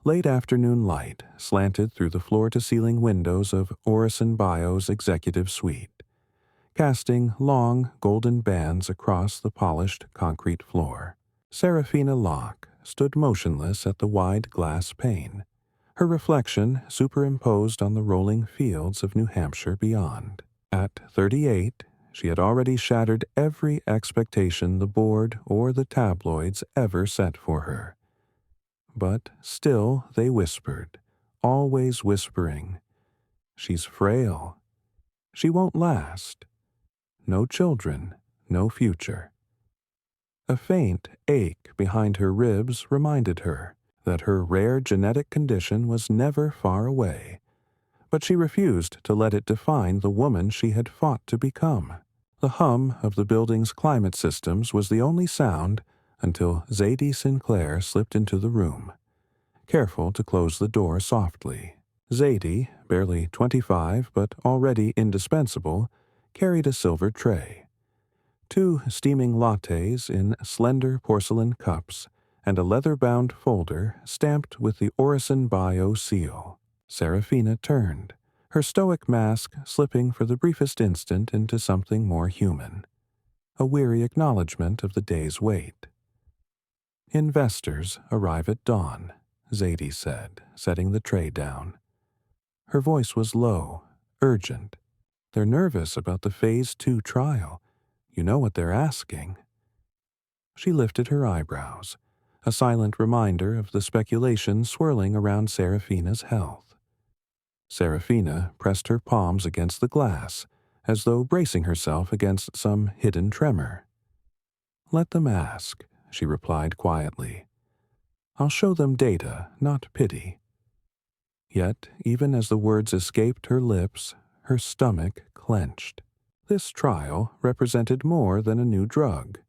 Late afternoon light slanted through the floor-to-ceiling windows of Orison Bio's executive suite, casting long golden bands across the polished concrete floor. Serafina Locke stood motionless at the wide glass pane, her reflection superimposed on the rolling fields of New Hampshire beyond. At 38, she had already shattered every expectation the board or the tabloids ever set for her. But still they whispered, always whispering, "She's frail. She won't last. No children, no future." A faint ache behind her ribs reminded her that her rare genetic condition was never far away, but she refused to let it define the woman she had fought to become. The hum of the building's climate systems was the only sound until Zadie Sinclair slipped into the room, careful to close the door softly. Zadie, barely 25 but already indispensable, carried a silver tray. 2 steaming lattes in slender porcelain cups, and a leather-bound folder stamped with the Orison Bio seal. Serafina turned, her stoic mask slipping for the briefest instant into something more human, a weary acknowledgement of the day's wait. "Investors arrive at dawn," Zadie said, setting the tray down. Her voice was low, urgent. "They're nervous about the Phase 2 trial. You know what they're asking." She lifted her eyebrows, a silent reminder of the speculation swirling around Serafina's health. Serafina pressed her palms against the glass, as though bracing herself against some hidden tremor. "Let them ask," she replied quietly. "I'll show them data, not pity." Yet, even as the words escaped her lips, her stomach clenched. This trial represented more than a new drug.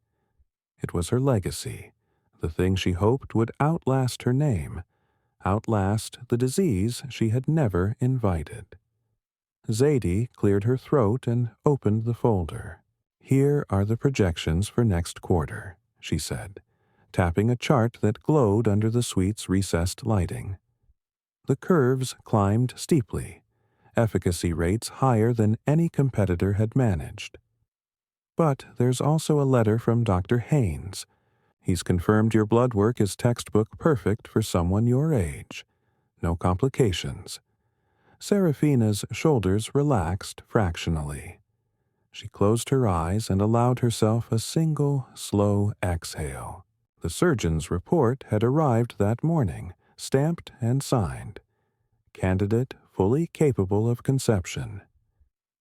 It was her legacy, the thing she hoped would outlast her name, outlast the disease she had never invited. Zadie cleared her throat and opened the folder. "Here are the projections for next quarter," she said, tapping a chart that glowed under the suite's recessed lighting. The curves climbed steeply, efficacy rates higher than any competitor had managed. "But there's also a letter from Dr. Haynes. He's confirmed your blood work is textbook perfect for someone your age. No complications." Serafina's shoulders relaxed fractionally. She closed her eyes and allowed herself a single, slow exhale. The surgeon's report had arrived that morning, stamped and signed. Candidate fully capable of conception.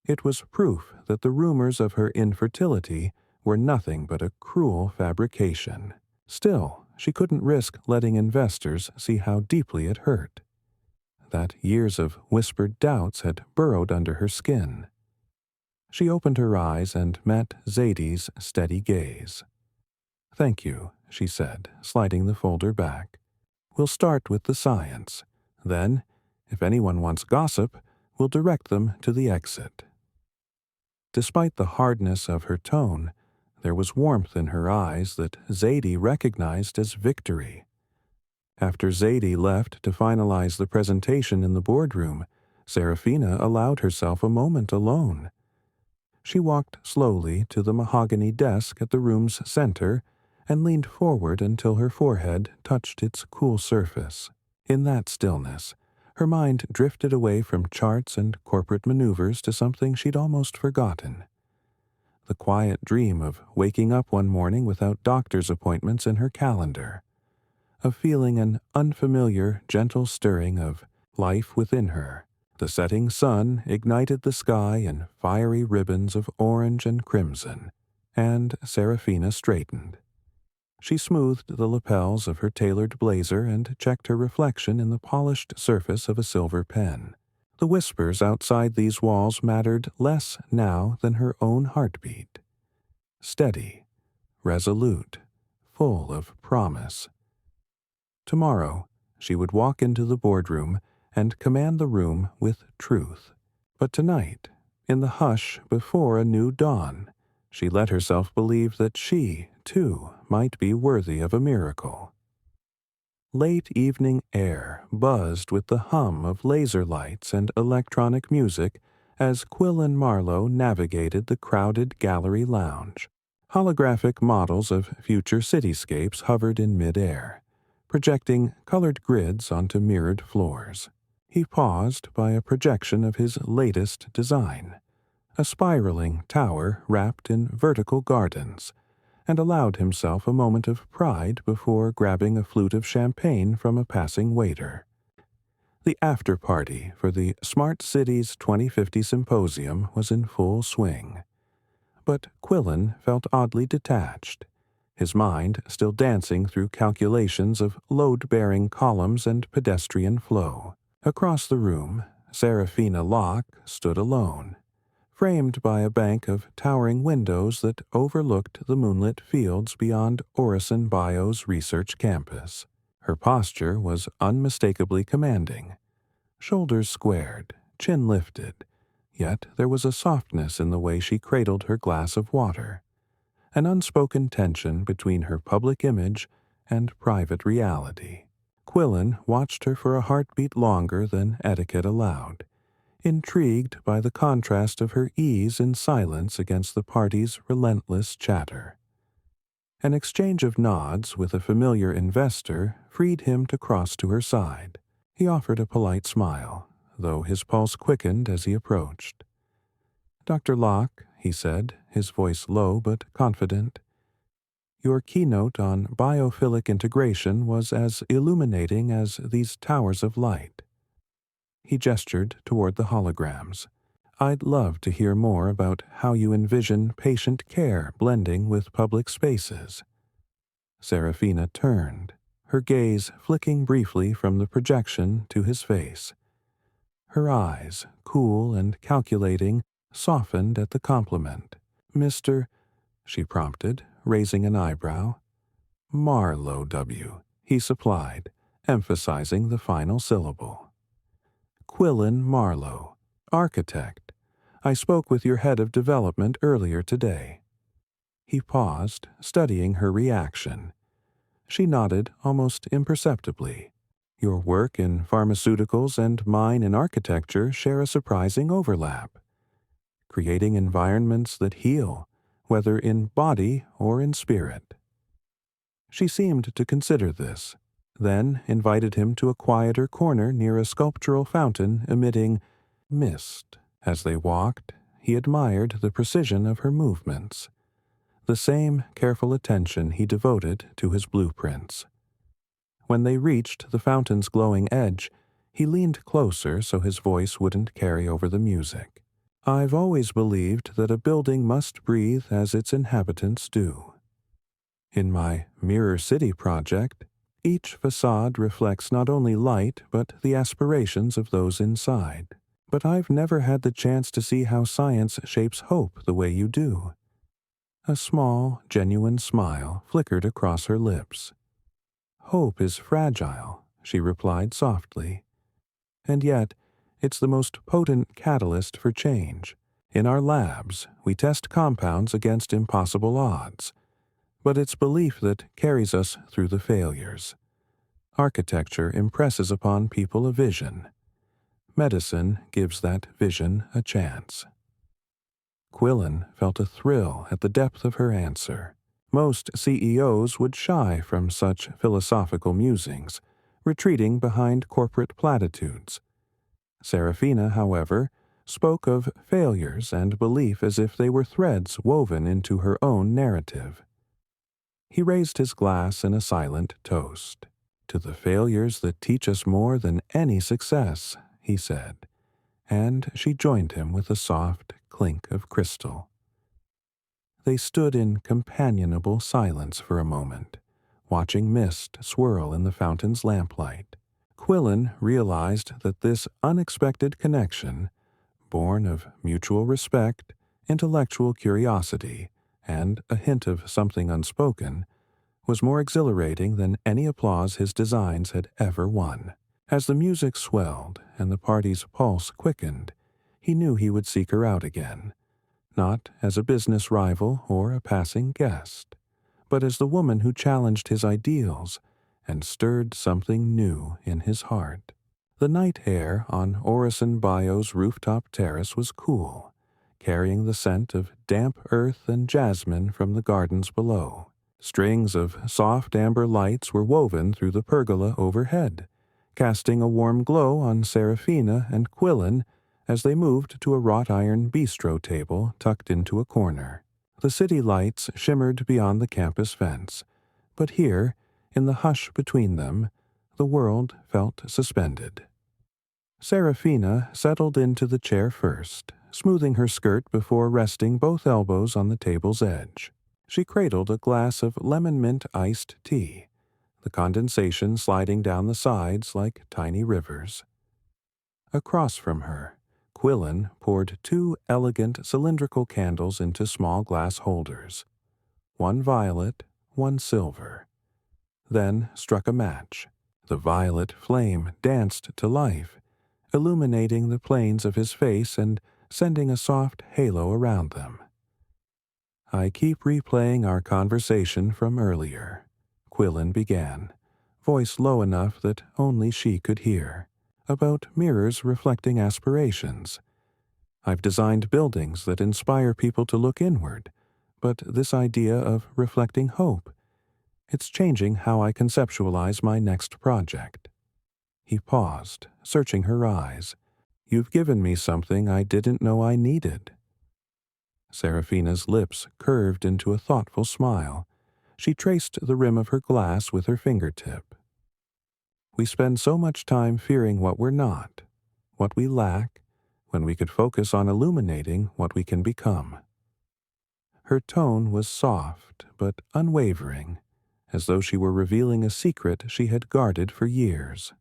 It was proof that the rumors of her infertility were nothing but a cruel fabrication. Still, she couldn't risk letting investors see how deeply it hurt. That years of whispered doubts had burrowed under her skin. She opened her eyes and met Zadie's steady gaze. "Thank you," she said, sliding the folder back. "We'll start with the science. Then, if anyone wants gossip, we'll direct them to the exit." Despite the hardness of her tone, there was warmth in her eyes that Zadie recognized as victory. After Zadie left to finalize the presentation in the boardroom, Serafina allowed herself a moment alone. She walked slowly to the mahogany desk at the room's center and leaned forward until her forehead touched its cool surface. In that stillness, her mind drifted away from charts and corporate maneuvers to something she'd almost forgotten. The quiet dream of waking up one morning without doctor's appointments in her calendar, of feeling an unfamiliar, gentle stirring of life within her. The setting sun ignited the sky in fiery ribbons of orange and crimson, and Serafina straightened. She smoothed the lapels of her tailored blazer and checked her reflection in the polished surface of a silver pen. The whispers outside these walls mattered less now than her own heartbeat. Steady, resolute, full of promise. Tomorrow, she would walk into the boardroom and command the room with truth. But tonight, in the hush before a new dawn, she let herself believe that she, too, might be worthy of a miracle. late evening air buzzed with the hum of laser lights and electronic music as Quillen Marlowe navigated the crowded gallery lounge. Holographic models of future cityscapes hovered in midair, projecting colored grids onto mirrored floors. He paused by a projection of his latest design, a spiraling tower wrapped in vertical gardens, and allowed himself a moment of pride before grabbing a flute of champagne from a passing waiter. The after-party for the Smart Cities 2050 Symposium was in full swing. But Quillen felt oddly detached, his mind still dancing through calculations of load-bearing columns and pedestrian flow. Across the room, Seraphina Locke stood alone, framed by a bank of towering windows that overlooked the moonlit fields beyond Orison Bio's research campus. Her posture was unmistakably commanding, shoulders squared, chin lifted, yet there was a softness in the way she cradled her glass of water, an unspoken tension between her public image and private reality. Quillen watched her for a heartbeat longer than etiquette allowed, intrigued by the contrast of her ease in silence against the party's relentless chatter. An exchange of nods with a familiar investor freed him to cross to her side. He offered a polite smile, though his pulse quickened as he approached. "Dr. Locke," he said, his voice low but confident, "your keynote on biophilic integration was as illuminating as these towers of light." He gestured toward the holograms. "I'd love to hear more about how you envision patient care blending with public spaces." Seraphina turned, her gaze flicking briefly from the projection to his face. Her eyes, cool and calculating, softened at the compliment. "Mr. she prompted, raising an eyebrow. "Marlowe, W," he supplied, emphasizing the final syllable. "Quillen Marlowe, architect. I spoke with your head of development earlier today." He paused, studying her reaction. She nodded almost imperceptibly. "Your work in pharmaceuticals and mine in architecture share a surprising overlap. Creating environments that heal, whether in body or in spirit." She seemed to consider this, then invited him to a quieter corner near a sculptural fountain emitting mist. As they walked, he admired the precision of her movements, the same careful attention he devoted to his blueprints. When they reached the fountain's glowing edge, he leaned closer so his voice wouldn't carry over the music. "I've always believed that a building must breathe as its inhabitants do. In my Mirror City project, each facade reflects not only light but the aspirations of those inside. But I've never had the chance to see how science shapes hope the way you do." A small, genuine smile flickered across her lips. "Hope is fragile," she replied softly. "And yet, it's the most potent catalyst for change. In our labs, we test compounds against impossible odds, but it's belief that carries us through the failures. Architecture impresses upon people a vision. Medicine gives that vision a chance." Quillen felt a thrill at the depth of her answer. Most CEOs would shy from such philosophical musings, retreating behind corporate platitudes. Seraphina, however, spoke of failures and belief as if they were threads woven into her own narrative. He raised his glass in a silent toast. "To the failures that teach us more than any success," he said, and she joined him with a soft clink of crystal. They stood in companionable silence for a moment, watching mist swirl in the fountain's lamplight. Quillen realized that this unexpected connection, born of mutual respect, intellectual curiosity, and a hint of something unspoken, was more exhilarating than any applause his designs had ever won. As the music swelled and the party's pulse quickened, he knew he would seek her out again, not as a business rival or a passing guest, but as the woman who challenged his ideals and stirred something new in his heart. The night air on Orison Bio's rooftop terrace was cool, carrying the scent of damp earth and jasmine from the gardens below. Strings of soft amber lights were woven through the pergola overhead, casting a warm glow on Seraphina and Quillen as they moved to a wrought iron bistro table tucked into a corner. The city lights shimmered beyond the campus fence, but here, in the hush between them, the world felt suspended. Seraphina settled into the chair first, smoothing her skirt before resting both elbows on the table's edge. She cradled a glass of lemon mint iced tea, the condensation sliding down the sides like tiny rivers. Across from her, Quillen poured 2 elegant cylindrical candles into small glass holders, one violet, one silver. Then struck a match. The violet flame danced to life, illuminating the planes of his face and sending a soft halo around them. "I keep replaying our conversation from earlier," Quillen began, voice low enough that only she could hear, "about mirrors reflecting aspirations. I've designed buildings that inspire people to look inward, but this idea of reflecting hope, it's changing how I conceptualize my next project." He paused, searching her eyes. "You've given me something I didn't know I needed." Seraphina's lips curved into a thoughtful smile. She traced the rim of her glass with her fingertip. "We spend so much time fearing what we're not, what we lack, when we could focus on illuminating what we can become." Her tone was soft but unwavering, as though she were revealing a secret she had guarded for years.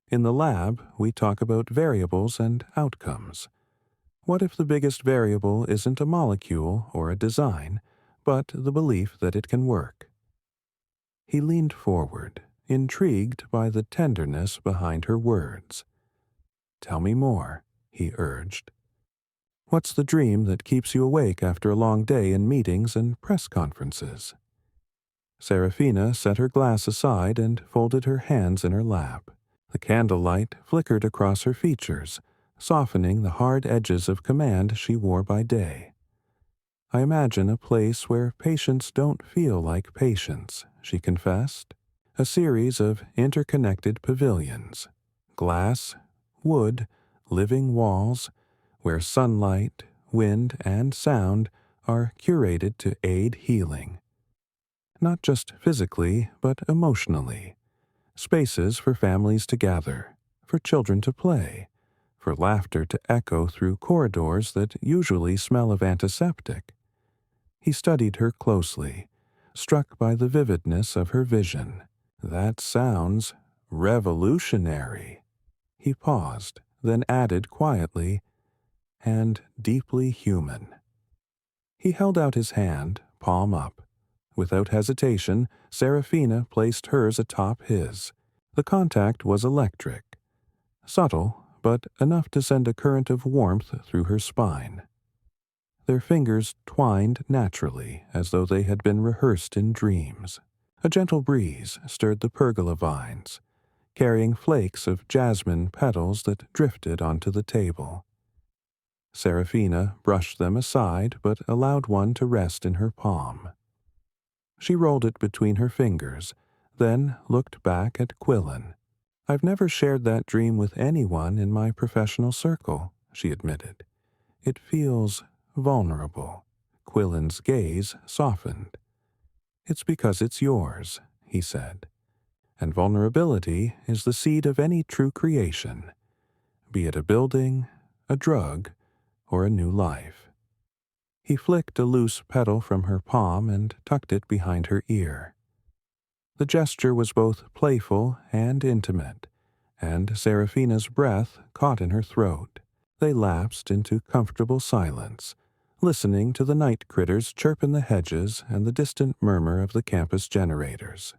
"In the lab, we talk about variables and outcomes. What if the biggest variable isn't a molecule or a design, but the belief that it can work?" He leaned forward, intrigued by the tenderness behind her words. "Tell me more," he urged. "What's the dream that keeps you awake after a long day in meetings and press conferences?" Seraphina set her glass aside and folded her hands in her lap. The candlelight flickered across her features, softening the hard edges of command she wore by day. "I imagine a place where patients don't feel like patients," she confessed. "A series of interconnected pavilions. Glass, wood, living walls, where sunlight, wind, and sound are curated to aid healing. Not just physically, but emotionally. Spaces for families to gather, for children to play, for laughter to echo through corridors that usually smell of antiseptic." He studied her closely, struck by the vividness of her vision. "That sounds revolutionary." He paused, then added quietly, "and deeply human." He held out his hand, palm up. Without hesitation, Seraphina placed hers atop his. The contact was electric, subtle, but enough to send a current of warmth through her spine. Their fingers twined naturally, as though they had been rehearsed in dreams. A gentle breeze stirred the pergola vines, carrying flakes of jasmine petals that drifted onto the table. Seraphina brushed them aside, but allowed one to rest in her palm. She rolled it between her fingers, then looked back at Quillen. "I've never shared that dream with anyone in my professional circle," she admitted. "It feels vulnerable." Quillen's gaze softened. "It's because it's yours," he said. "And vulnerability is the seed of any true creation, be it a building, a drug, or a new life." He flicked a loose petal from her palm and tucked it behind her ear. The gesture was both playful and intimate, and Seraphina's breath caught in her throat. They lapsed into comfortable silence, listening to the night critters chirp in the hedges and the distant murmur of the campus generators.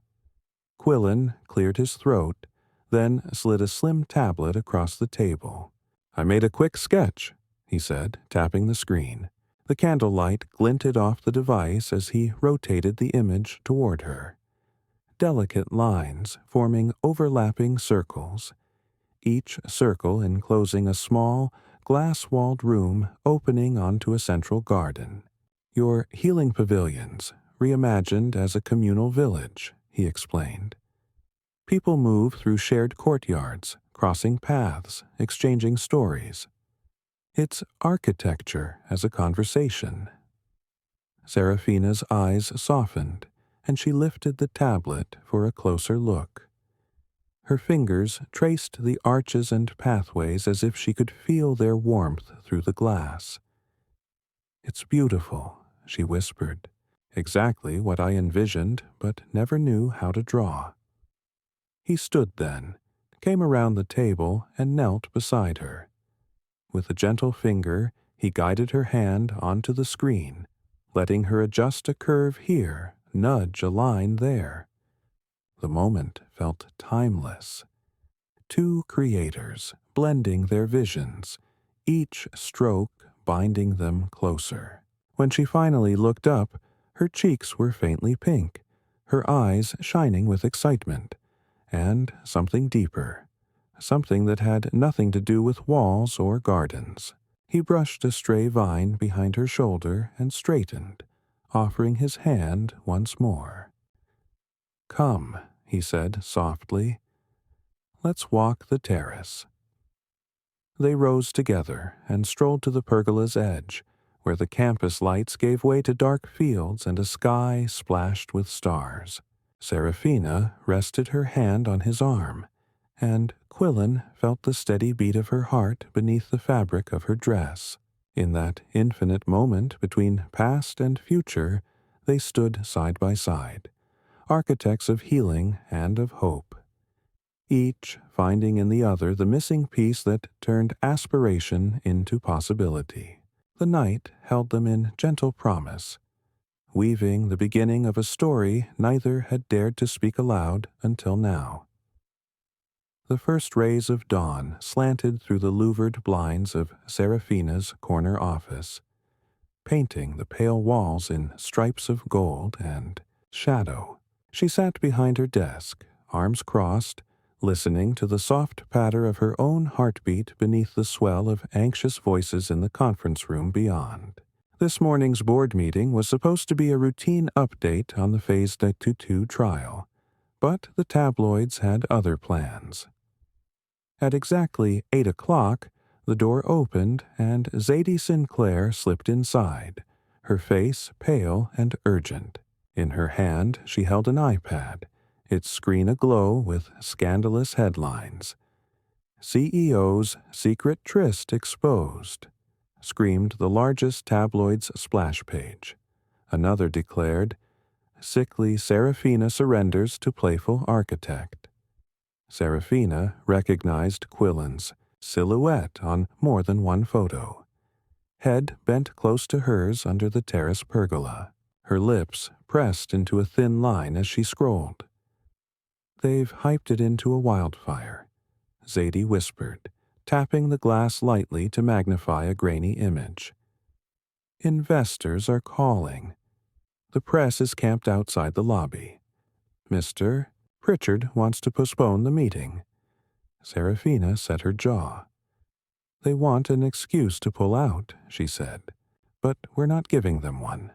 Quillen cleared his throat, then slid a slim tablet across the table. "I made a quick sketch," he said, tapping the screen. The candlelight glinted off the device as he rotated the image toward her. delicate lines forming overlapping circles, each circle enclosing a small, glass-walled room opening onto a central garden. Your healing pavilions, reimagined as a communal village, he explained. People move through shared courtyards, crossing paths, exchanging stories. It's architecture as a conversation. Seraphina's eyes softened, and she lifted the tablet for a closer look. Her fingers traced the arches and pathways as if she could feel their warmth through the glass. "It's beautiful," she whispered. "Exactly what I envisioned, but never knew how to draw." He stood then, came around the table, and knelt beside her. With a gentle finger, he guided her hand onto the screen, letting her adjust a curve here, nudge a line there. The moment felt timeless. Two creators blending their visions, each stroke binding them closer. When she finally looked up, her cheeks were faintly pink, her eyes shining with excitement, and something deeper, something that had nothing to do with walls or gardens. He brushed a stray vine behind her shoulder and straightened, offering his hand once more. "Come," he said softly. "Let's walk the terrace." They rose together and strolled to the pergola's edge, where the campus lights gave way to dark fields and a sky splashed with stars. Seraphina rested her hand on his arm, and Quillen felt the steady beat of her heart beneath the fabric of her dress. In that infinite moment between past and future, they stood side by side, architects of healing and of hope, each finding in the other the missing piece that turned aspiration into possibility. The night held them in gentle promise, weaving the beginning of a story neither had dared to speak aloud until now. The first rays of dawn slanted through the louvered blinds of Seraphina's corner office, painting the pale walls in stripes of gold and shadow. She sat behind her desk, arms crossed, listening to the soft patter of her own heartbeat beneath the swell of anxious voices in the conference room beyond. This morning's board meeting was supposed to be a routine update on the Phase 2 trial, but the tabloids had other plans. At exactly 8 o'clock, the door opened and Zadie Sinclair slipped inside, her face pale and urgent. In her hand she held an iPad, its screen aglow with scandalous headlines. "CEO's Secret Tryst Exposed," screamed the largest tabloid's splash page. Another declared, "Sickly Seraphina Surrenders to Playful Architect." Seraphina recognized Quillen's silhouette on more than one photo. Head bent close to hers under the terrace pergola, her lips pressed into a thin line as she scrolled. "They've hyped it into a wildfire," Zadie whispered, tapping the glass lightly to magnify a grainy image. "Investors are calling. The press is camped outside the lobby. Mr. Pritchard wants to postpone the meeting." Seraphina set her jaw. "They want an excuse to pull out," she said, "but we're not giving them one."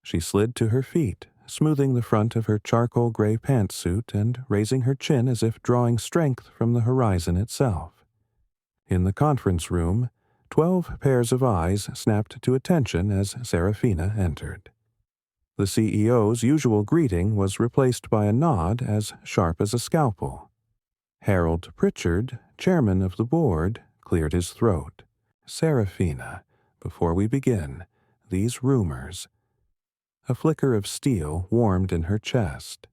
She slid to her feet, smoothing the front of her charcoal gray pantsuit and raising her chin as if drawing strength from the horizon itself. In the conference room, 12 pairs of eyes snapped to attention as Seraphina entered. The CEO's usual greeting was replaced by a nod as sharp as a scalpel. Harold Pritchard, chairman of the board, cleared his throat. "Seraphina, before we begin, these rumors." A flicker of steel warmed in her chest.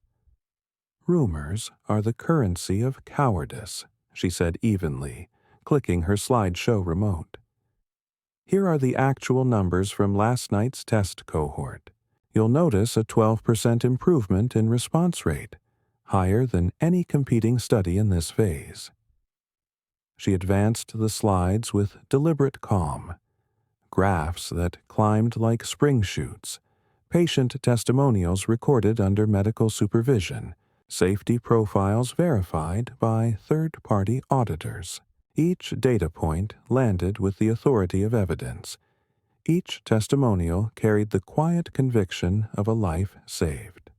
"Rumors are the currency of cowardice," she said evenly, clicking her slideshow remote. "Here are the actual numbers from last night's test cohort. You'll notice a 12% improvement in response rate, higher than any competing study in this phase." She advanced the slides with deliberate calm, graphs that climbed like spring shoots, patient testimonials recorded under medical supervision, safety profiles verified by third-party auditors. Each data point landed with the authority of evidence. Each testimonial carried the quiet conviction of a life saved.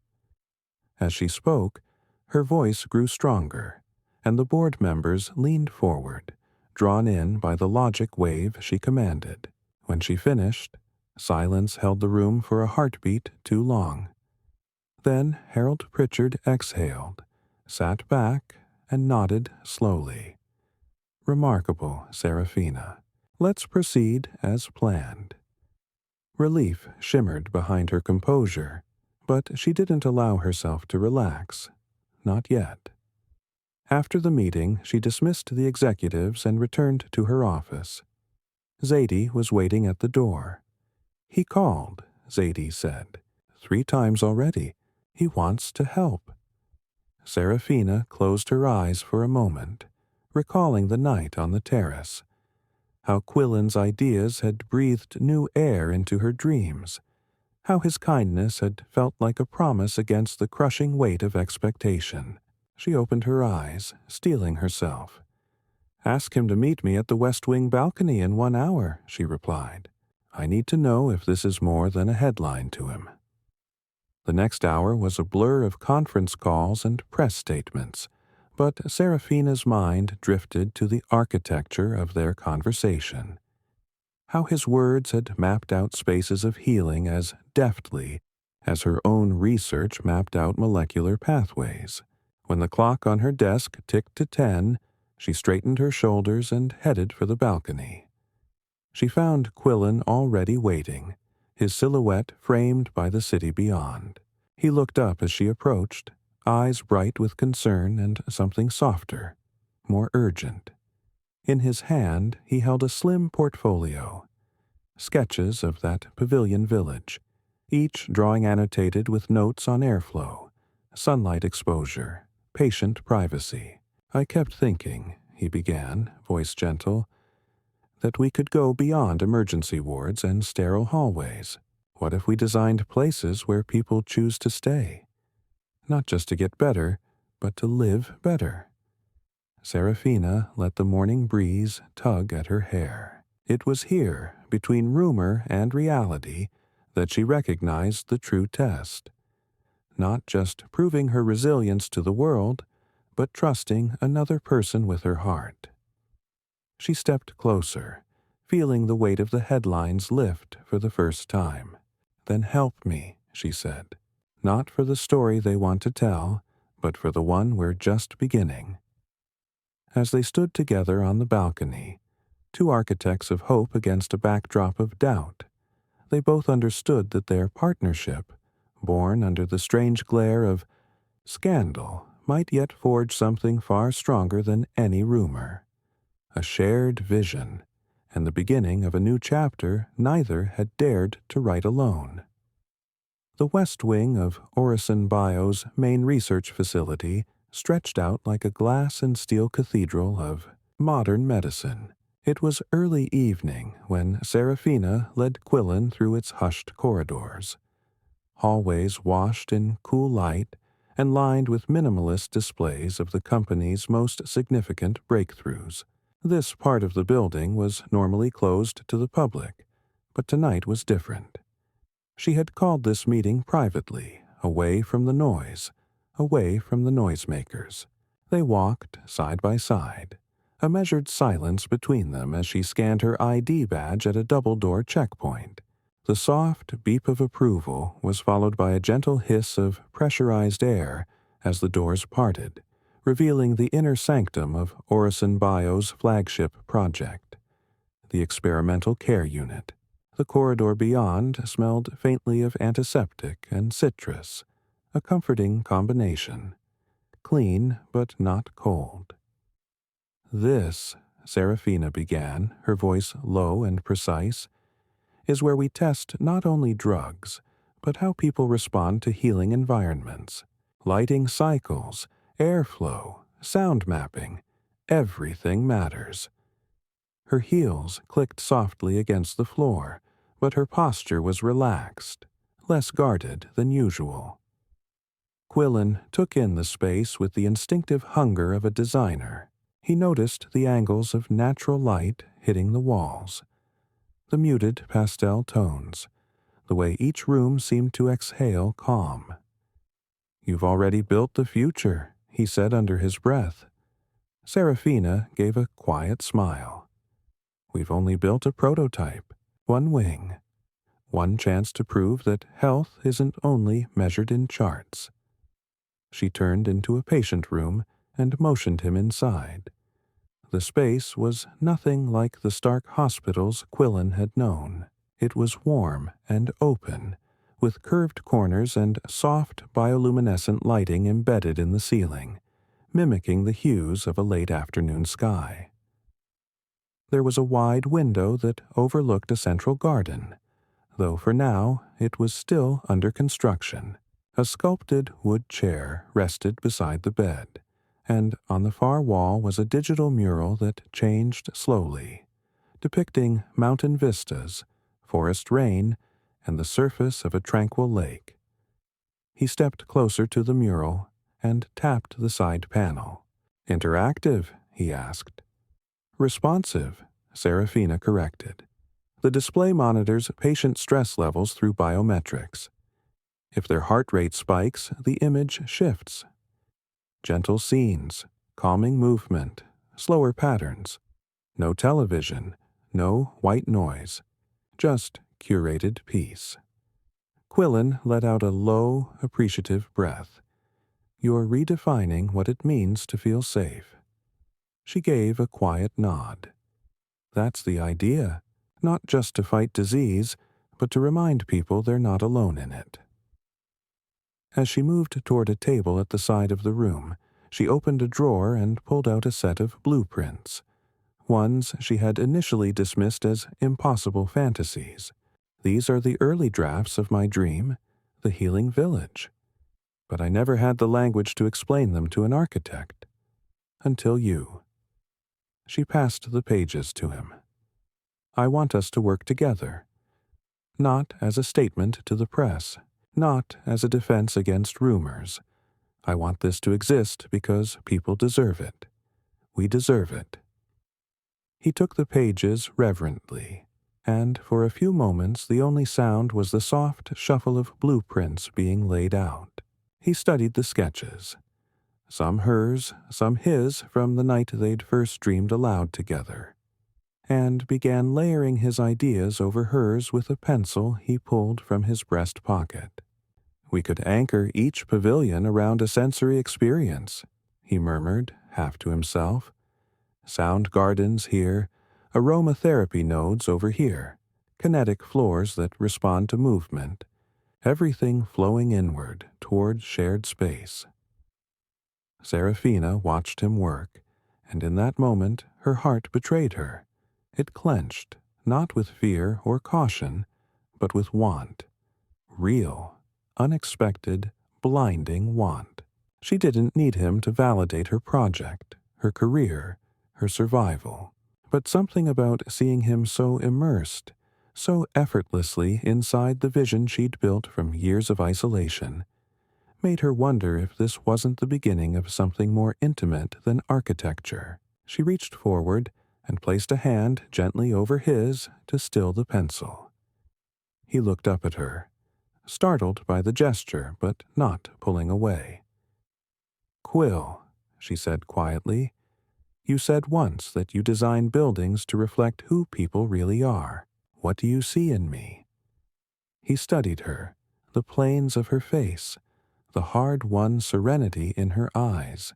As she spoke, her voice grew stronger, and the board members leaned forward, drawn in by the logic wave she commanded. When she finished, silence held the room for a heartbeat too long. Then Harold Pritchard exhaled, sat back, and nodded slowly. "Remarkable, Seraphina. Let's proceed as planned." Relief shimmered behind her composure, but she didn't allow herself to relax. Not yet. After the meeting, she dismissed the executives and returned to her office. Zadie was waiting at the door. "He called," Zadie said. "3 times already. He wants to help." Seraphina closed her eyes for a moment, recalling the night on the terrace. How Quillen's ideas had breathed new air into her dreams. How his kindness had felt like a promise against the crushing weight of expectation. She opened her eyes, steeling herself. "Ask him to meet me at the West Wing balcony in 1 hour," she replied. "I need to know if this is more than a headline to him." The next hour was a blur of conference calls and press statements, but Seraphina's mind drifted to the architecture of their conversation. How his words had mapped out spaces of healing as deftly as her own research mapped out molecular pathways. When the clock on her desk ticked to 10, she straightened her shoulders and headed for the balcony. She found Quillen already waiting, his silhouette framed by the city beyond. He looked up as she approached, eyes bright with concern and something softer, more urgent. In his hand he held a slim portfolio, sketches of that pavilion village, each drawing annotated with notes on airflow, sunlight exposure, patient privacy. "I kept thinking," he began, voice gentle, "that we could go beyond emergency wards and sterile hallways. What if we designed places where people choose to stay? Not just to get better, but to live better." Seraphina let the morning breeze tug at her hair. It was here, between rumor and reality, that she recognized the true test. Not just proving her resilience to the world, but trusting another person with her heart. She stepped closer, feeling the weight of the headlines lift for the first time. "Then help me," she said. "Not for the story they want to tell, but for the one we're just beginning." As they stood together on the balcony, 2 architects of hope against a backdrop of doubt, they both understood that their partnership, born under the strange glare of scandal, might yet forge something far stronger than any rumor. A shared vision, and the beginning of a new chapter neither had dared to write alone. The west wing of Orison Bio's main research facility stretched out like a glass and steel cathedral of modern medicine. It was early evening when Seraphina led Quillen through its hushed corridors. Hallways washed in cool light and lined with minimalist displays of the company's most significant breakthroughs. This part of the building was normally closed to the public, but tonight was different. She had called this meeting privately, away from the noise, away from the noisemakers. They walked side by side, a measured silence between them as she scanned her ID badge at a double-door checkpoint. The soft beep of approval was followed by a gentle hiss of pressurized air as the doors parted, revealing the inner sanctum of Orison Bio's flagship project, the experimental care unit. The corridor beyond smelled faintly of antiseptic and citrus, a comforting combination. Clean, but not cold. "This," Seraphina began, her voice low and precise, "is where we test not only drugs, but how people respond to healing environments. Lighting cycles, airflow, sound mapping, everything matters." Her heels clicked softly against the floor, but her posture was relaxed. less guarded than usual. Quillen took in the space with the instinctive hunger of a designer. He noticed the angles of natural light hitting the walls, the muted pastel tones, the way each room seemed to exhale calm. "You've already built the future," he said under his breath. Serafina gave a quiet smile. "We've only built a prototype, one wing, one chance to prove that health isn't only measured in charts." She turned into a patient room and motioned him inside. The space was nothing like the stark hospitals Quillen had known. It was warm and open, with curved corners and soft bioluminescent lighting embedded in the ceiling, mimicking the hues of a late afternoon sky. There was a wide window that overlooked a central garden, though for now it was still under construction. A sculpted wood chair rested beside the bed, and on the far wall was a digital mural that changed slowly, depicting mountain vistas, forest rain, and the surface of a tranquil lake. He stepped closer to the mural and tapped the side panel. "Interactive?" he asked. "Responsive," Serafina corrected. "The display monitors patient stress levels through biometrics. If their heart rate spikes, the image shifts. Gentle scenes, calming movement, slower patterns. No television, no white noise, just curated peace." Quillen let out a low, appreciative breath. "You're redefining what it means to feel safe." She gave a quiet nod. "That's the idea, not just to fight disease, but to remind people they're not alone in it." As she moved toward a table at the side of the room, she opened a drawer and pulled out a set of blueprints, ones she had initially dismissed as impossible fantasies. "These are the early drafts of my dream, the healing village. But I never had the language to explain them to an architect. Until you." She passed the pages to him. "I want us to work together. Not as a statement to the press, not as a defense against rumors. I want this to exist because people deserve it. We deserve it." He took the pages reverently, and for a few moments the only sound was the soft shuffle of blueprints being laid out. He studied the sketches, some hers, some his from the night they'd first dreamed aloud together, and began layering his ideas over hers with a pencil he pulled from his breast pocket. "We could anchor each pavilion around a sensory experience," he murmured, half to himself. "Sound gardens here, aromatherapy nodes over here, kinetic floors that respond to movement, everything flowing inward toward shared space." Serafina watched him work, and in that moment her heart betrayed her. It clenched, not with fear or caution, but with want. Real, unexpected, blinding want. She didn't need him to validate her project, her career, her survival. But something about seeing him so immersed, so effortlessly inside the vision she'd built from years of isolation, made her wonder if this wasn't the beginning of something more intimate than architecture. She reached forward and placed a hand gently over his to still the pencil. He looked up at her, startled by the gesture, but not pulling away. "Quill," she said quietly, "you said once that you design buildings to reflect who people really are. What do you see in me?" He studied her, the planes of her face, the hard-won serenity in her eyes.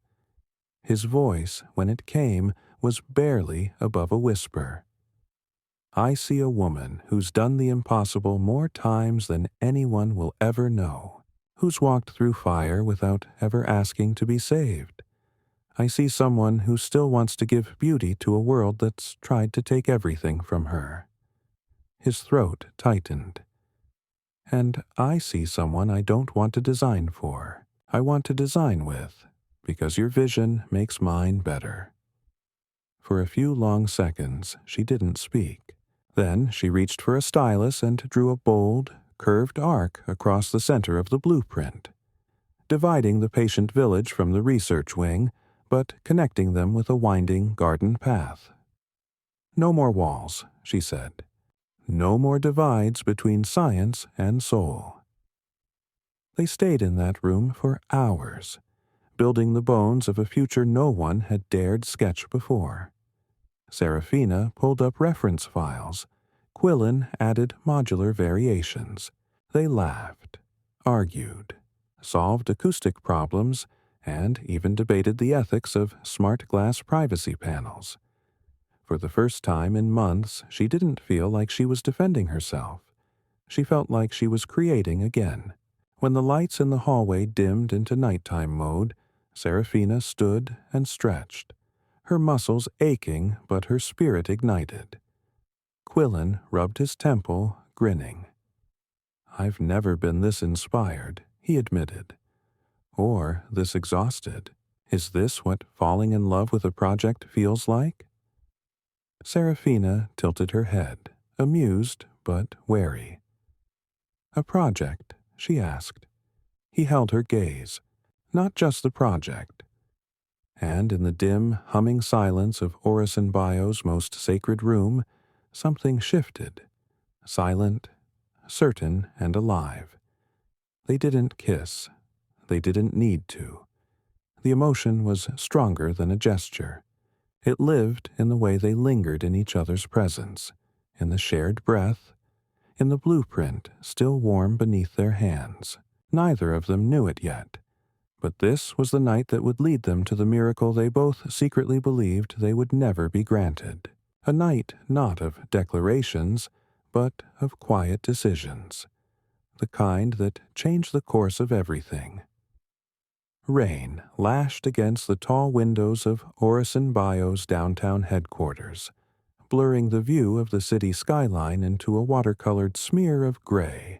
His voice, when it came, was barely above a whisper. "I see a woman who's done the impossible more times than anyone will ever know, who's walked through fire without ever asking to be saved. I see someone who still wants to give beauty to a world that's tried to take everything from her." His throat tightened. "And I see someone I don't want to design for. I want to design with, because your vision makes mine better." For a few long seconds she didn't speak. Then she reached for a stylus and drew a bold, curved arc across the center of the blueprint, dividing the patient village from the research wing, but connecting them with a winding garden path. "No more walls," she said. "No more divides between science and soul." They stayed in that room for hours, building the bones of a future no one had dared sketch before. Serafina pulled up reference files. Quillen added modular variations. They laughed, argued, solved acoustic problems, and even debated the ethics of smart glass privacy panels. For the first time in months, she didn't feel like she was defending herself. She felt like she was creating again. When the lights in the hallway dimmed into nighttime mode, Serafina stood and stretched, her muscles aching but her spirit ignited. Quillen rubbed his temple, grinning. "I've never been this inspired," he admitted. "Or this exhausted. Is this what falling in love with a project feels like?" Serafina tilted her head, amused but wary. "A project?" she asked. He held her gaze. "Not just the project." And in the dim, humming silence of Orison Bio's most sacred room, something shifted, silent, certain, and alive. They didn't kiss. They didn't need to. The emotion was stronger than a gesture. It lived in the way they lingered in each other's presence, in the shared breath, in the blueprint still warm beneath their hands. Neither of them knew it yet, but this was the night that would lead them to the miracle they both secretly believed they would never be granted. A night not of declarations, but of quiet decisions, the kind that changed the course of everything. Rain lashed against the tall windows of Orison Bio's downtown headquarters, blurring the view of the city skyline into a watercolored smear of gray.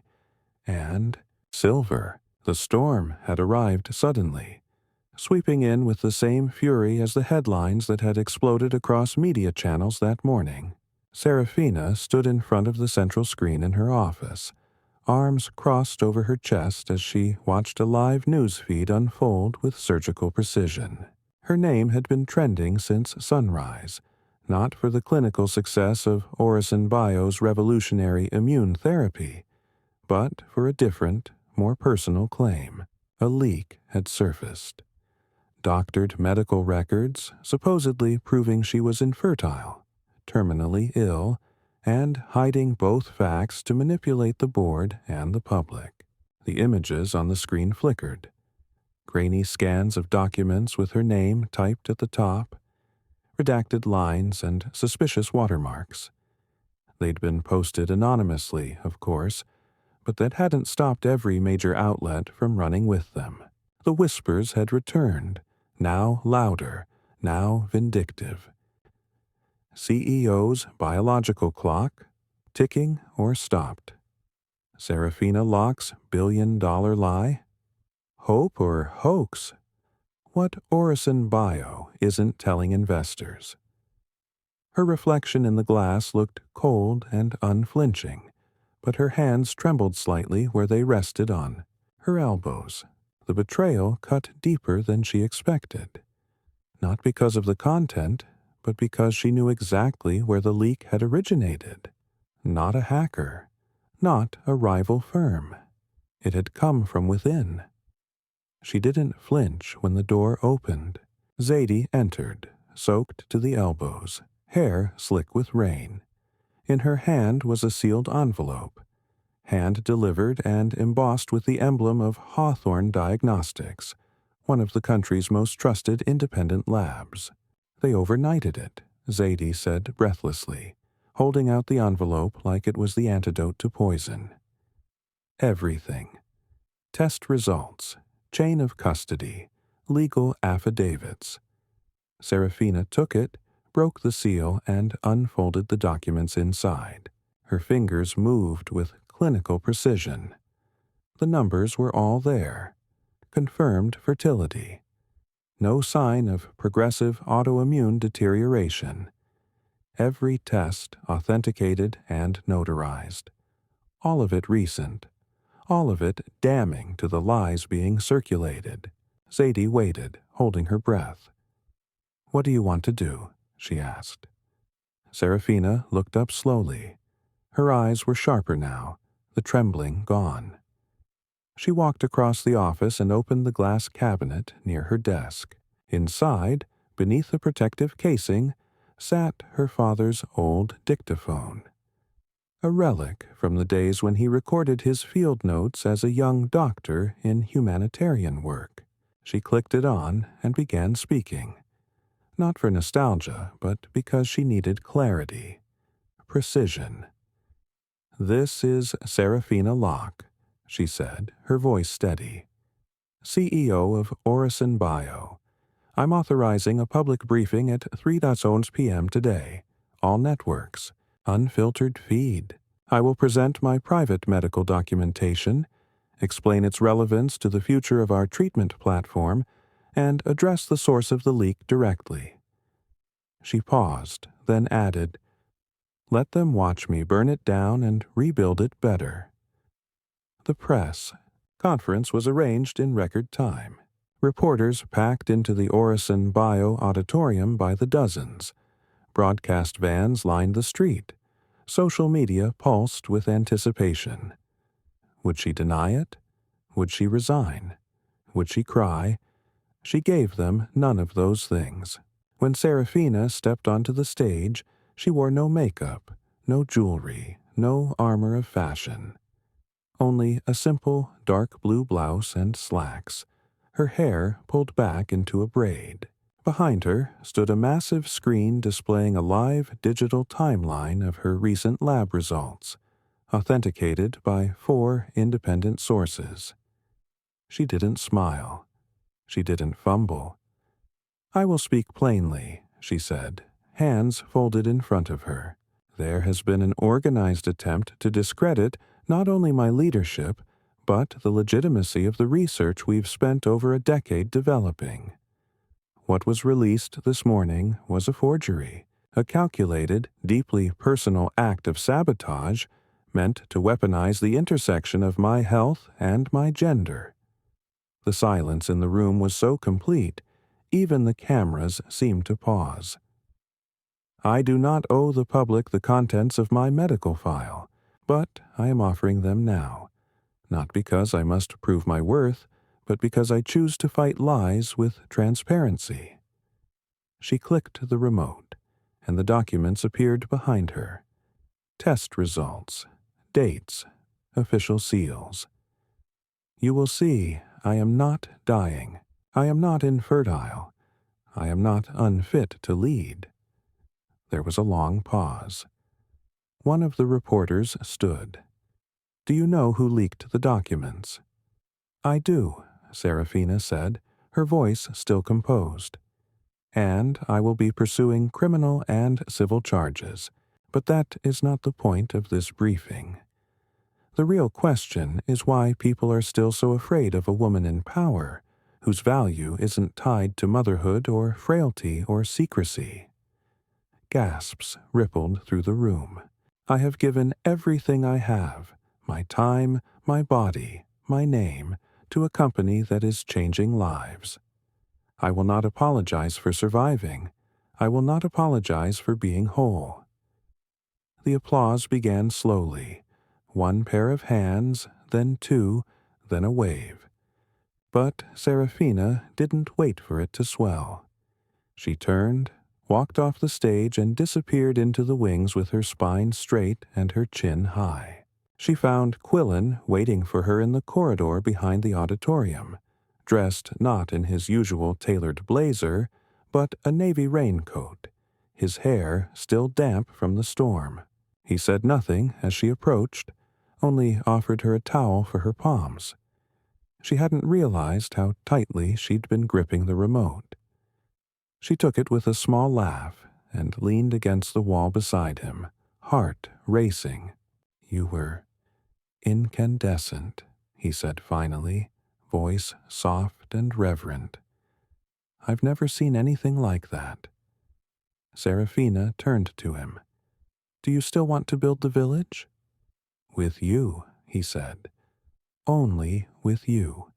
And silver. The storm had arrived suddenly, sweeping in with the same fury as the headlines that had exploded across media channels that morning. Serafina stood in front of the central screen in her office, arms crossed over her chest as she watched a live news feed unfold with surgical precision. Her name had been trending since sunrise, not for the clinical success of Orison Bio's revolutionary immune therapy, but for a different, more personal claim. A leak had surfaced. Doctored medical records, supposedly proving she was infertile, terminally ill, and hiding both facts to manipulate the board and the public. The images on the screen flickered. Grainy scans of documents with her name typed at the top, redacted lines and suspicious watermarks. They'd been posted anonymously, of course, but that hadn't stopped every major outlet from running with them. The whispers had returned, now louder, now vindictive. CEO's biological clock, ticking or stopped. Serafina Locke's billion-dollar lie? Hope or hoax? What Orison Bio isn't telling investors? Her reflection in the glass looked cold and unflinching, but her hands trembled slightly where they rested on her elbows. The betrayal cut deeper than she expected, not because of the content, but because she knew exactly where the leak had originated. Not a hacker, not a rival firm. It had come from within. She didn't flinch when the door opened. Zadie entered, soaked to the elbows, hair slick with rain. In her hand was a sealed envelope, hand-delivered and embossed with the emblem of Hawthorne Diagnostics, one of the country's most trusted independent labs. They overnighted it, Zadie said breathlessly, holding out the envelope like it was the antidote to poison. Everything. Test results, chain of custody, legal affidavits. Serafina took it, broke the seal, and unfolded the documents inside. Her fingers moved with clinical precision. The numbers were all there. Confirmed fertility. No sign of progressive autoimmune deterioration. Every test authenticated and notarized. All of it recent, all of it damning to the lies being circulated. Zadie waited, holding her breath. "What do you want to do?" she asked. Serafina looked up slowly. Her eyes were sharper now, the trembling gone. She walked across the office and opened the glass cabinet near her desk. Inside, beneath the protective casing, sat her father's old dictaphone. A relic from the days when he recorded his field notes as a young doctor in humanitarian work. She clicked it on and began speaking. Not for nostalgia, but because she needed clarity, precision. "This is Serafina Locke," she said, her voice steady. "CEO of Orison Bio. I'm authorizing a public briefing at 3:00 p.m. today. All networks. Unfiltered feed. I will present my private medical documentation, explain its relevance to the future of our treatment platform, and address the source of the leak directly." She paused, then added, "Let them watch me burn it down and rebuild it better." The press conference was arranged in record time. Reporters packed into the Orison Bio auditorium by the dozens. Broadcast vans lined the street. Social media pulsed with anticipation. Would she deny it? Would she resign? Would she cry? She gave them none of those things. When Serafina stepped onto the stage, she wore no makeup, no jewelry, no armor of fashion. Only a simple dark blue blouse and slacks, her hair pulled back into a braid. Behind her stood a massive screen displaying a live digital timeline of her recent lab results, authenticated by 4 independent sources. She didn't smile. She didn't fumble. "I will speak plainly," she said, hands folded in front of her. "There has been an organized attempt to discredit not only my leadership, but the legitimacy of the research we've spent over a decade developing. What was released this morning was a forgery, a calculated, deeply personal act of sabotage meant to weaponize the intersection of my health and my gender." The silence in the room was so complete, even the cameras seemed to pause. "I do not owe the public the contents of my medical file, but I am offering them now, not because I must prove my worth, but because I choose to fight lies with transparency." She clicked the remote, and the documents appeared behind her. Test results, dates, official seals. "You will see, I am not dying. I am not infertile. I am not unfit to lead." There was a long pause. One of the reporters stood. "Do you know who leaked the documents?" "I do," Serafina said, her voice still composed. "And I will be pursuing criminal and civil charges, but that is not the point of this briefing. The real question is why people are still so afraid of a woman in power, whose value isn't tied to motherhood or frailty or secrecy." Gasps rippled through the room. "I have given everything I have, my time, my body, my name, to a company that is changing lives. I will not apologize for surviving. I will not apologize for being whole." The applause began slowly. One pair of hands, then 2, then a wave. But Serafina didn't wait for it to swell. She turned, walked off the stage, and disappeared into the wings with her spine straight and her chin high. She found Quillen waiting for her in the corridor behind the auditorium, dressed not in his usual tailored blazer, but a navy raincoat, his hair still damp from the storm. He said nothing as she approached, only offered her a towel for her palms. She hadn't realized how tightly she'd been gripping the remote. She took it with a small laugh and leaned against the wall beside him, heart racing. "You were incandescent," he said finally, voice soft and reverent. "I've never seen anything like that." Serafina turned to him. "Do you still want to build the village?" "With you," he said. only with you.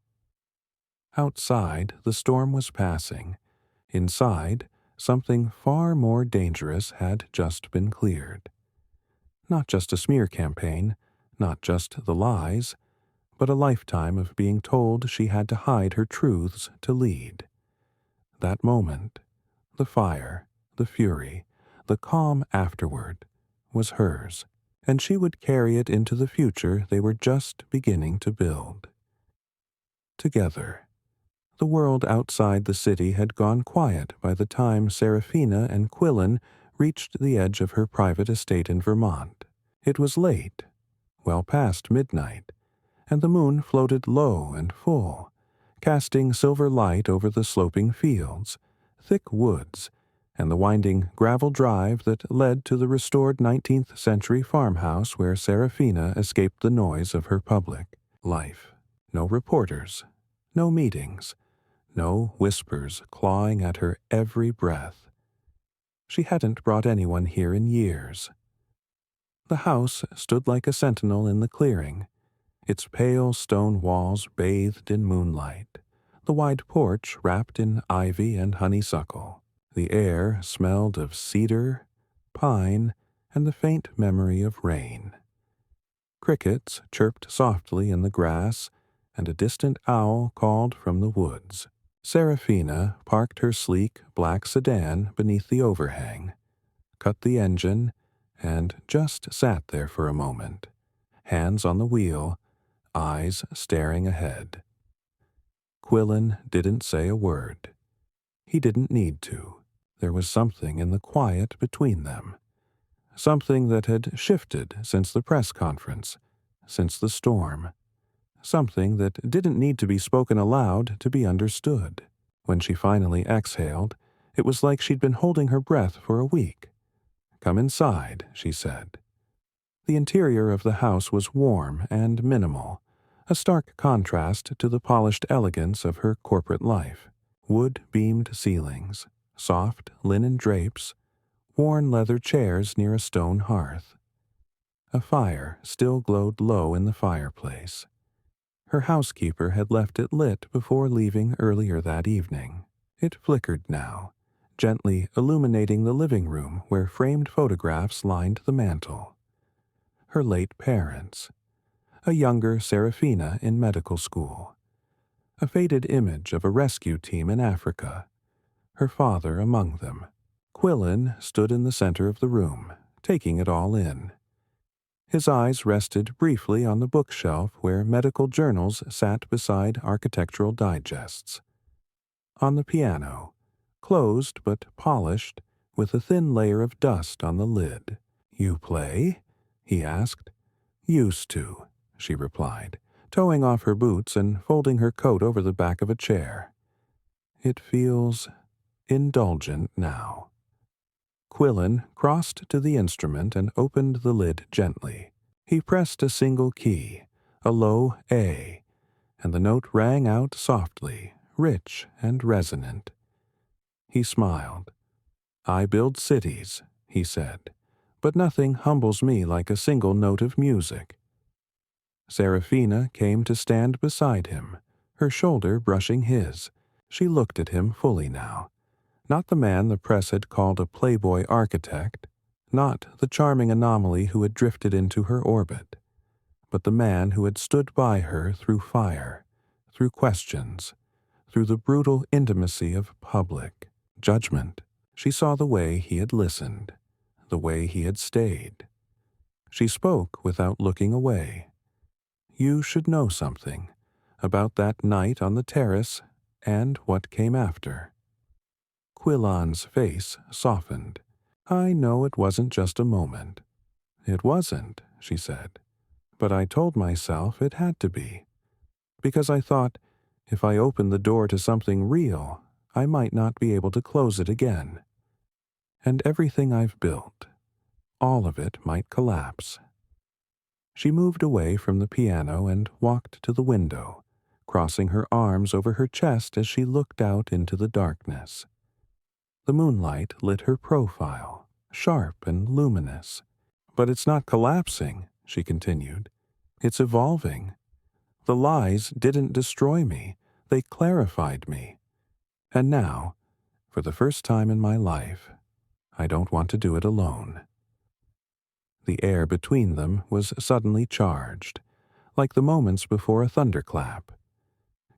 Outside, the storm was passing. Inside, something far more dangerous had just been cleared. Not just a smear campaign, not just the lies, but a lifetime of being told she had to hide her truths to lead. That moment, the fire, the fury, the calm afterward, was hers, and she would carry it into the future they were just beginning to build. Together. The world outside the city had gone quiet by the time Seraphina and Quillen reached the edge of her private estate in Vermont. It was late, well past midnight, and the moon floated low and full, casting silver light over the sloping fields, thick woods, and the winding gravel drive that led to the restored 19th century farmhouse where Seraphina escaped the noise of her public life. No reporters, no meetings, no whispers clawing at her every breath. She hadn't brought anyone here in years. The house stood like a sentinel in the clearing, its pale stone walls bathed in moonlight, the wide porch wrapped in ivy and honeysuckle. The air smelled of cedar, pine, and the faint memory of rain. Crickets chirped softly in the grass, and a distant owl called from the woods. Seraphina parked her sleek black sedan beneath the overhang, cut the engine, and just sat there for a moment, hands on the wheel, eyes staring ahead. Quillen didn't say a word. He didn't need to. There was something in the quiet between them, something that had shifted since the press conference, since the storm. Something that didn't need to be spoken aloud to be understood. When she finally exhaled, it was like she'd been holding her breath for a week. "Come inside," she said. The interior of the house was warm and minimal, a stark contrast to the polished elegance of her corporate life. Wood-beamed ceilings, soft linen drapes, worn leather chairs near a stone hearth. A fire still glowed low in the fireplace. Her housekeeper had left it lit before leaving earlier that evening. It flickered now, gently illuminating the living room where framed photographs lined the mantel. Her late parents, a younger Seraphina in medical school, a faded image of a rescue team in Africa, her father among them. Quillen stood in the center of the room, taking it all in. His eyes rested briefly on the bookshelf where medical journals sat beside architectural digests. On the piano, closed but polished, with a thin layer of dust on the lid. "You play?" he asked. "Used to," she replied, toeing off her boots and folding her coat over the back of a chair. "It feels indulgent now." Quillen crossed to the instrument and opened the lid gently. He pressed a single key, a low A, and the note rang out softly, rich and resonant. He smiled. "I build cities," he said, "but nothing humbles me like a single note of music." Seraphina came to stand beside him, her shoulder brushing his. She looked at him fully now. Not the man the press had called a playboy architect, not the charming anomaly who had drifted into her orbit, but the man who had stood by her through fire, through questions, through the brutal intimacy of public judgment. She saw the way he had listened, the way he had stayed. She spoke without looking away. "You should know something about that night on the terrace and what came after." Quillen's face softened. "I know it wasn't just a moment." "It wasn't," she said. "But I told myself it had to be. Because I thought, if I opened the door to something real, I might not be able to close it again. And everything I've built, all of it might collapse." She moved away from the piano and walked to the window, crossing her arms over her chest as she looked out into the darkness. The moonlight lit her profile, sharp and luminous. "But it's not collapsing," she continued. "It's evolving. The lies didn't destroy me, they clarified me. And now, for the first time in my life, I don't want to do it alone. The air between them was suddenly charged, like the moments before a thunderclap.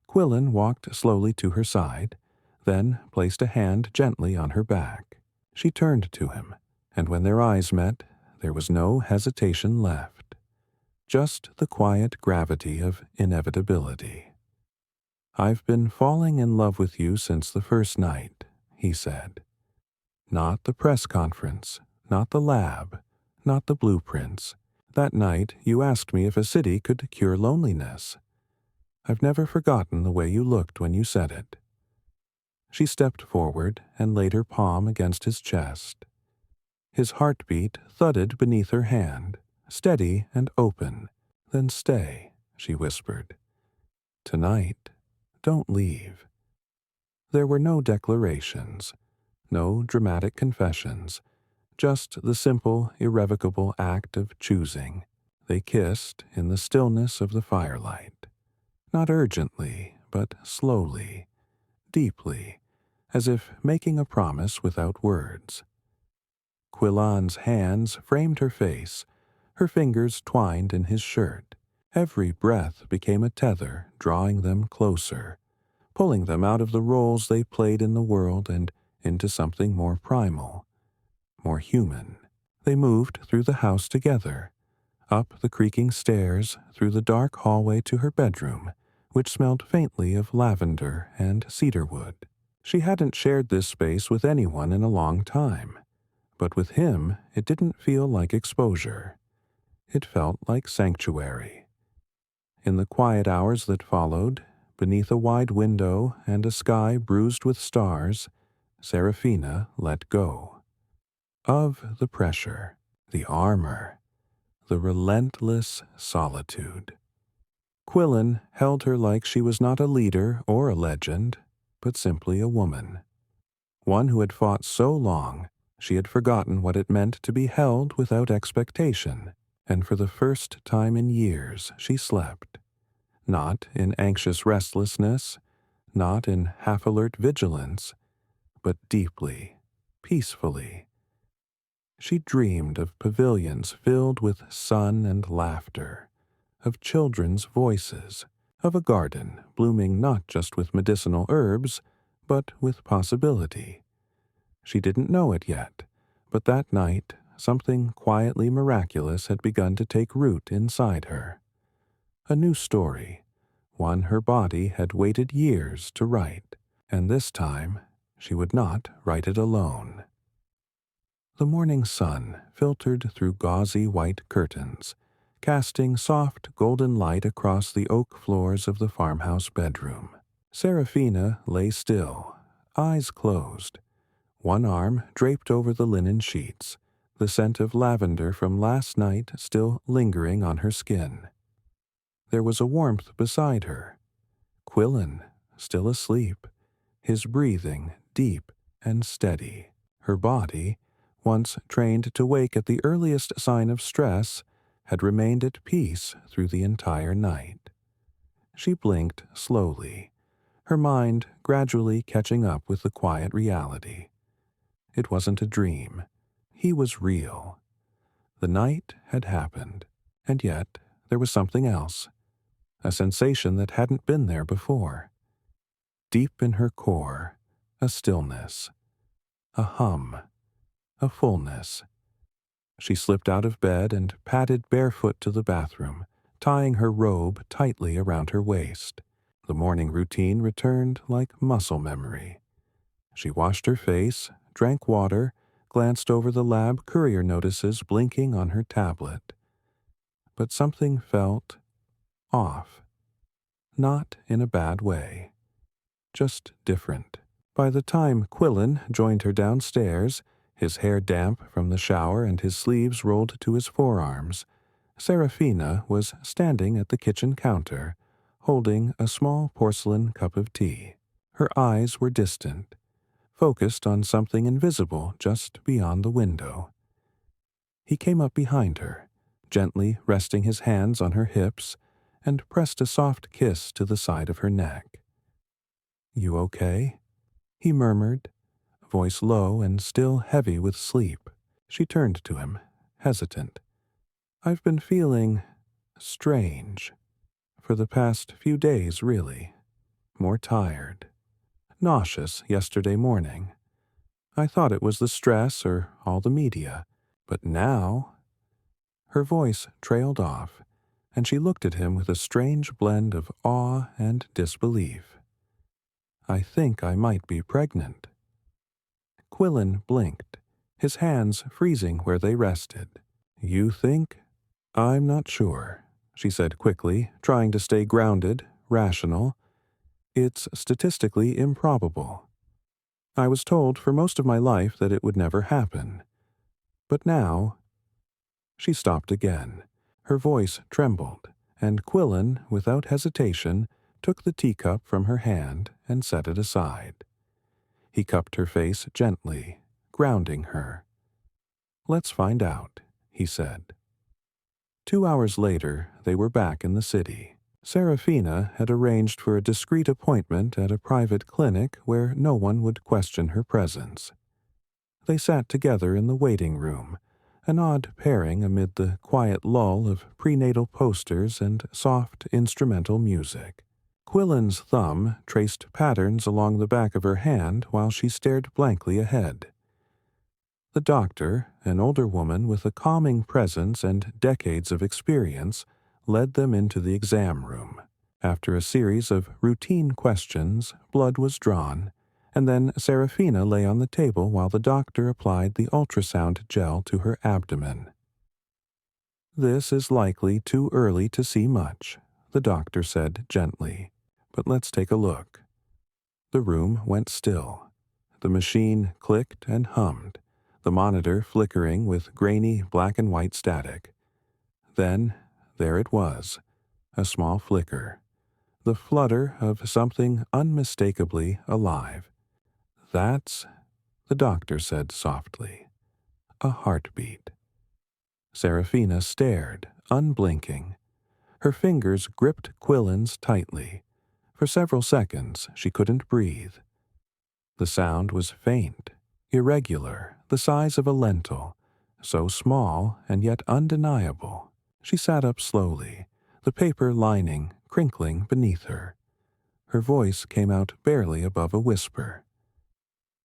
Quillen walked slowly to her side, then placed a hand gently on her back. She turned to him, and when their eyes met, there was no hesitation left, just the quiet gravity of inevitability. "I've been falling in love with you since the first night," he said. "Not the press conference, not the lab, not the blueprints. That night you asked me if a city could cure loneliness. I've never forgotten the way you looked when you said it." She stepped forward and laid her palm against his chest. His heartbeat thudded beneath her hand, steady and open. "Then stay," she whispered. "Tonight, don't leave." There were no declarations, no dramatic confessions, just the simple, irrevocable act of choosing. They kissed in the stillness of the firelight. Not urgently, but slowly, deeply, as if making a promise without words. Quillan's hands framed her face, her fingers twined in his shirt. Every breath became a tether, drawing them closer, pulling them out of the roles they played in the world and into something more primal, more human. They moved through the house together, up the creaking stairs, through the dark hallway to her bedroom, which smelled faintly of lavender and cedarwood. She hadn't shared this space with anyone in a long time, but with him it didn't feel like exposure. It felt like sanctuary. In the quiet hours that followed, beneath a wide window and a sky bruised with stars, Seraphina let go. Of the pressure, the armor, the relentless solitude. Quillen held her like she was not a leader or a legend, but simply a woman. One who had fought so long, she had forgotten what it meant to be held without expectation, and for the first time in years she slept. Not in anxious restlessness, not in half-alert vigilance, but deeply, peacefully. She dreamed of pavilions filled with sun and laughter, of children's voices, of a garden blooming not just with medicinal herbs, but with possibility. She didn't know it yet, but that night something quietly miraculous had begun to take root inside her. A new story, one her body had waited years to write, and this time she would not write it alone. The morning sun filtered through gauzy white curtains, casting soft golden light across the oak floors of the farmhouse bedroom. Seraphina lay still, eyes closed, one arm draped over the linen sheets, the scent of lavender from last night still lingering on her skin. There was a warmth beside her. Quillen, still asleep, his breathing deep and steady. Her body, once trained to wake at the earliest sign of stress, had remained at peace through the entire night. She blinked slowly, her mind gradually catching up with the quiet reality. It wasn't a dream. He was real. The night had happened, and yet there was something else, a sensation that hadn't been there before. Deep in her core, a stillness, a hum, a fullness. She slipped out of bed and padded barefoot to the bathroom, tying her robe tightly around her waist. The morning routine returned like muscle memory. She washed her face, drank water, glanced over the lab courier notices blinking on her tablet. But something felt off. Not in a bad way. Just different. By the time Quillen joined her downstairs, his hair damp from the shower and his sleeves rolled to his forearms, Seraphina was standing at the kitchen counter, holding a small porcelain cup of tea. Her eyes were distant, focused on something invisible just beyond the window. He came up behind her, gently resting his hands on her hips, and pressed a soft kiss to the side of her neck. "You okay?" he murmured, voice low and still heavy with sleep. She turned to him, hesitant. "I've been feeling strange. For the past few days, really. More tired. Nauseous yesterday morning. I thought it was the stress or all the media. But now—" Her voice trailed off, and she looked at him with a strange blend of awe and disbelief. "I think I might be pregnant." Quillen blinked, his hands freezing where they rested. "You think?" "I'm not sure," she said quickly, trying to stay grounded, rational. "It's statistically improbable. I was told for most of my life that it would never happen. But now—" She stopped again. Her voice trembled, and Quillen, without hesitation, took the teacup from her hand and set it aside. He cupped her face gently, grounding her. "Let's find out," he said. 2 hours later, they were back in the city. Serafina had arranged for a discreet appointment at a private clinic where no one would question her presence. They sat together in the waiting room, an odd pairing amid the quiet lull of prenatal posters and soft instrumental music. Quillen's thumb traced patterns along the back of her hand while she stared blankly ahead. The doctor, an older woman with a calming presence and decades of experience, led them into the exam room. After a series of routine questions, blood was drawn, and then Serafina lay on the table while the doctor applied the ultrasound gel to her abdomen. "This is likely too early to see much," the doctor said gently, "but let's take a look." The room went still. The machine clicked and hummed, the monitor flickering with grainy black and white static. Then, there it was, a small flicker, the flutter of something unmistakably alive. "That's," the doctor said softly, "a heartbeat." Serafina stared, unblinking. Her fingers gripped Quillen's tightly. For several seconds, she couldn't breathe. The sound was faint, irregular, the size of a lentil, so small and yet undeniable. She sat up slowly, the paper lining crinkling beneath her. Her voice came out barely above a whisper.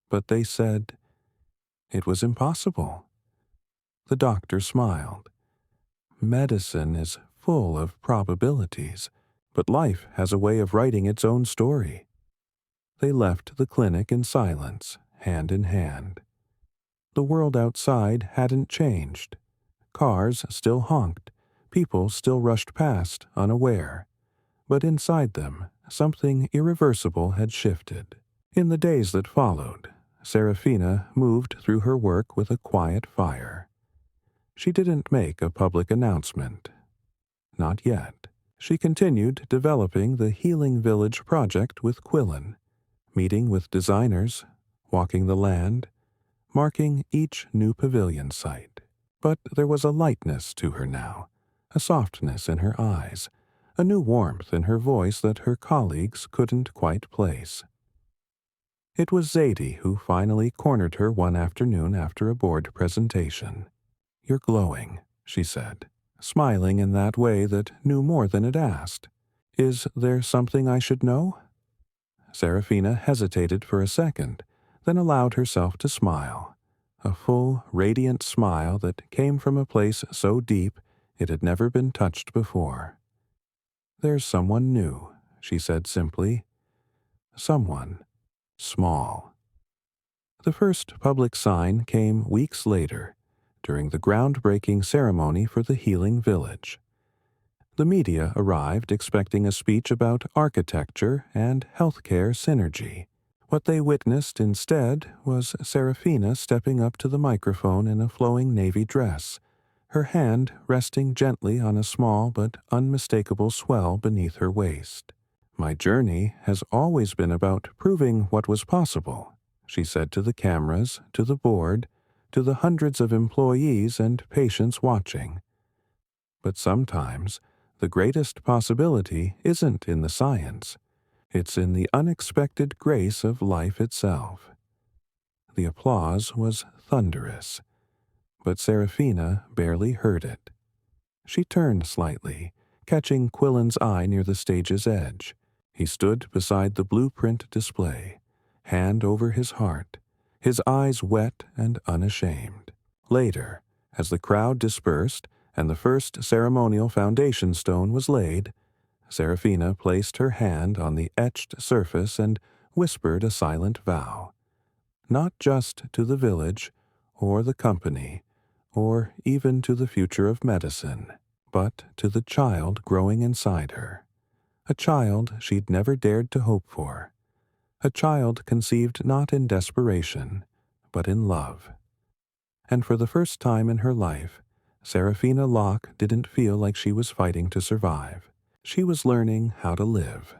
"But they said it was impossible." The doctor smiled. "Medicine is full of probabilities, but life has a way of writing its own story." They left the clinic in silence, hand in hand. The world outside hadn't changed. Cars still honked, people still rushed past, unaware. But inside them, something irreversible had shifted. In the days that followed, Serafina moved through her work with a quiet fire. She didn't make a public announcement. Not yet. She continued developing the Healing Village project with Quillen, meeting with designers, walking the land, marking each new pavilion site. But there was a lightness to her now, a softness in her eyes, a new warmth in her voice that her colleagues couldn't quite place. It was Zadie who finally cornered her one afternoon after a board presentation. "You're glowing," she said, smiling in that way that knew more than it asked. "Is there something I should know?" Serafina hesitated for a second, then allowed herself to smile, a full, radiant smile that came from a place so deep it had never been touched before. "There's someone new," she said simply. "Someone small." The first public sign came weeks later, during the groundbreaking ceremony for the Healing Village. The media arrived expecting a speech about architecture and healthcare synergy. What they witnessed instead was Serafina stepping up to the microphone in a flowing navy dress, her hand resting gently on a small but unmistakable swell beneath her waist. "My journey has always been about proving what was possible," she said to the cameras, to the board, to the hundreds of employees and patients watching. "But sometimes The greatest possibility isn't in the science. It's in the unexpected grace of life itself. The applause was thunderous, but Seraphina barely heard it. She turned slightly, catching Quillen's eye near the stage's edge. He stood beside the blueprint display, hand over his heart, his eyes wet and unashamed. Later, as the crowd dispersed and the first ceremonial foundation stone was laid, Seraphina placed her hand on the etched surface and whispered a silent vow, not just to the village, or the company, or even to the future of medicine, but to the child growing inside her, a child she'd never dared to hope for, a child conceived not in desperation, but in love. And for the first time in her life, Seraphina Locke didn't feel like she was fighting to survive. She was learning how to live.